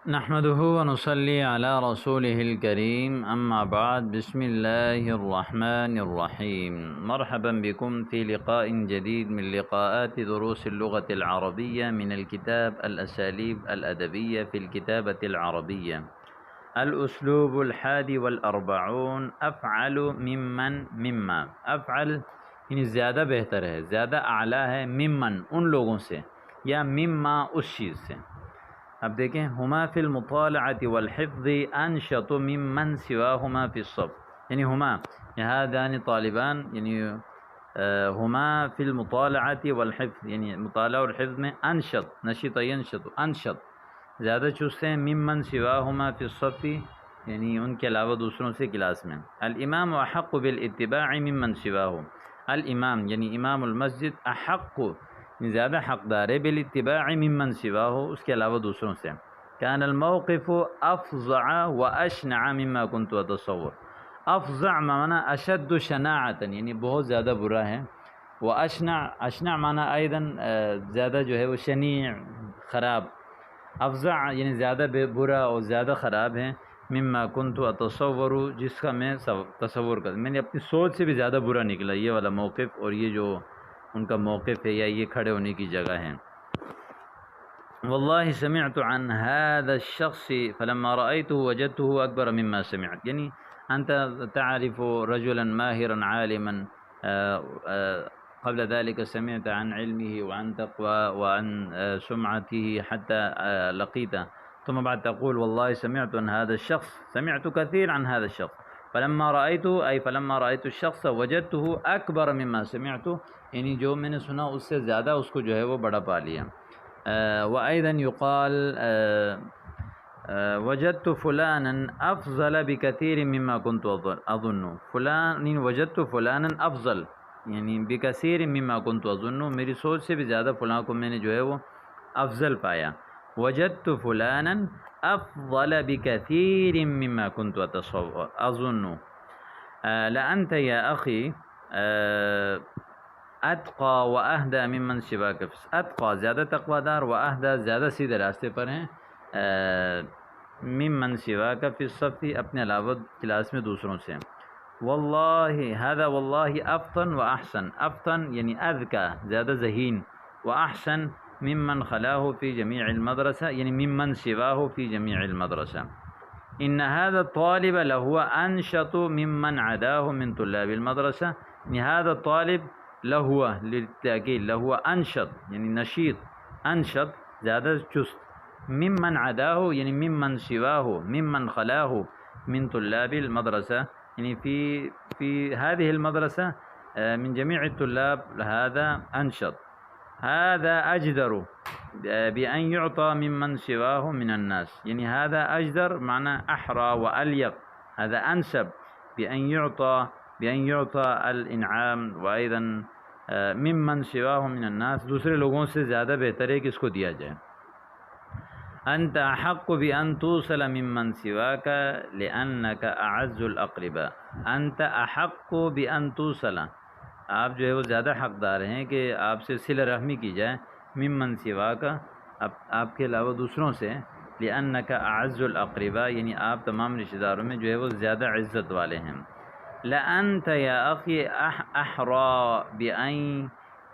نحمده ونصلي على رسوله الكريم أما بعد بسم الله الرحمن الرحيم مرحبا بكم في لقاء جديد من لقاءات دروس اللغة العربية من الكتاب الأساليب الأدبية في الكتابة العربية. الأسلوب 41 أفعل ممن مما. افعل یعنی زیادہ بہتر ہے، زیادہ اعلیٰ ہے، ممن ان لوگوں سے، یا مما اس چیز سے۔ اب دیکھیں، ہما فی المطالعۃ والحفظ انشط ممن سواہما فی الصف، یعنی ہما ہذان طالبان، یعنی ہما فی المطالعۃ والحفظ، یعنی مطالعہ اور حفظ میں انشط، نشط ینشط، انشط زیادہ چست ہیں، ممن سواہما فی الصف، یعنی ان کے علاوہ دوسروں سے کلاس میں۔ الامام احق بالاتباع ممن سواہ، الامام یعنی امام المسجد احق زیادہ حقدار ہے، بالاتباع ممن سواہ اس کے علاوہ دوسروں سے۔ کان الموقف افظع واشنع مما كنت اتصور، افظع معنی اشد شناعتا یعنی بہت زیادہ برا ہے، واشنع اشنع معنی ایضا زیادہ جو ہے وہ شنیع خراب، افظع یعنی زیادہ برا اور زیادہ خراب ہے، مما كنت اتصور جس کا میں تصور کر، میں نے اپنی سوچ سے بھی زیادہ برا نکلا یہ والا موقف، اور یہ جو ان کا موقف ہے یا یہ کھڑے ہونے کی جگہ ہے۔ واللہ سمعت عن هذا الشخص فلما رأيته وجدته أكبر مما سمعت، یعنی انت تعرف رجلا ماهرا عالما قبل ذلك سمعت عن علمه وعن تقوى وعن سمعته حتى لقيته، ثم بعد تقول والله سمعت عن هذا الشخص، سمعت كثير عن هذا الشخص، فلما رأيته أي فلما رأيت الشخص وجدته أكبر مما سمعت، یعنی جو میں نے سنا اس سے زیادہ اس کو جو ہے وہ بڑا پا لیا۔ وأيضا يقال وجدت فلانا أفضل بكثير مما كنت أظن، فلان یعنی وجدت فلانا أفضل یعنی بكثير مما كنت أظن، میری سوچ سے بھی زیادہ فلاں کو میں نے جو ہے وہ افضل پایا۔ وجدت فلانا أفضل بكثير مما كنت أظن لأنت يا أخي اتقى واہدى ممن سواك، اتقى زیادہ تقوی دار، واہدى زیادہ سیدھے راستے پر ہیں، ممن سواك في الصف اپنے علاوہ کلاس میں دوسروں سے۔ واللہ هذا واللہ افطن واحسن، افطن یعنی اذکى زیادہ ذہین، واحسن ممن خلاه في جميع المدرسة یعنی ممن سواه في جميع المدرسة۔ ان هذا الطالب لهو انشط ممن عداه من طلاب المدرسة، یعنی هذا الطالب لہو للتأکید، لہو انشط یعنی نشیط، انشط زیادہ چست، ممن عداہ یعنی ممن سواہ، ممن خلاہ من طلاب المدرسة یعنی في هذه المدرسة من جميع الطلاب هذا انشط، هذا اجدر بأن يعطى ممن سواه من الناس، یعنی هذا اجدر معنى احرى والیق، هذا انسب بأن يعطى الانعام، وأيضا ممن سواه من الناس دوسرے لوگوں سے زیادہ بہتر ہے کہ اس کو دیا جائے۔ انت احق بأن توصل ممن سواك لأنك اعز الاقرباء، انت احق بأن توصل، آپ جو ہے وہ زیادہ حقدار ہیں کہ آپ سے صلہ رحمی کی جائے، ممن سواك آپ کے علاوہ دوسروں سے، لأنك اعز الاقرباء یعنی آپ تمام رشتہ داروں میں جو ہے وہ زیادہ عزت والے ہیں۔ لأنت يا أخي أحرى بأن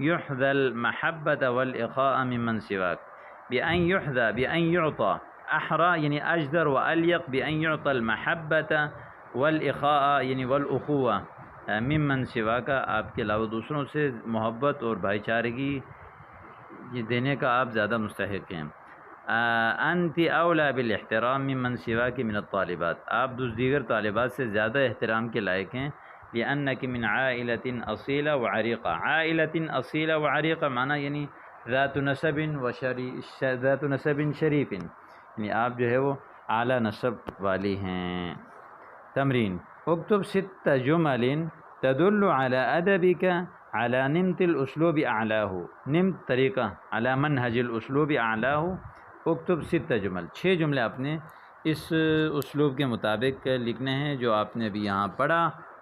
يحظى المحبة والإخاء ممن سواك، بأن يعطى أحرى يعني أجدر وأليق بأن يعطى المحبة والإخاء يعني والأخوة ممن سواك، آپ کے علاوہ دوسروں سے محبت اور بھائی چارگی دینے کا آپ زیادہ مستحق ہیں۔ انت اولا بالاحترام ممن سواك من الطالبات، آپ دیگر طالبات سے زیادہ احترام کے لائق ہیں، لأنك من عائلة أصيلة وعريقة، عائلة أصيلة وعريقة معنی یعنی ذات نسب شریف، یعنی آپ جو ہے وہ اعلیٰ نسب والی ہیں۔ تمرین، اکتب 6 جمل تدل على أدبك على نمط الأسلوب أعلاه، نمط طریقہ، على منهج الأسلوب أعلاه، اکتب 6 جمل، 6 جملے آپ نے اس اسلوب کے مطابق لکھنے ہیں جو آپ نے ابھی یہاں پڑھا۔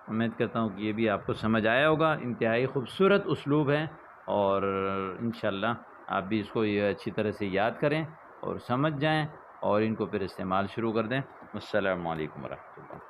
امید کرتا ہوں کہ یہ بھی آپ کو سمجھ آیا ہوگا، انتہائی خوبصورت اسلوب ہے، اور انشاءاللہ آپ بھی اس کو یہ اچھی طرح سے یاد کریں اور سمجھ جائیں، اور ان کو پھر استعمال شروع کر دیں۔ السلام علیکم ورحمۃ اللہ۔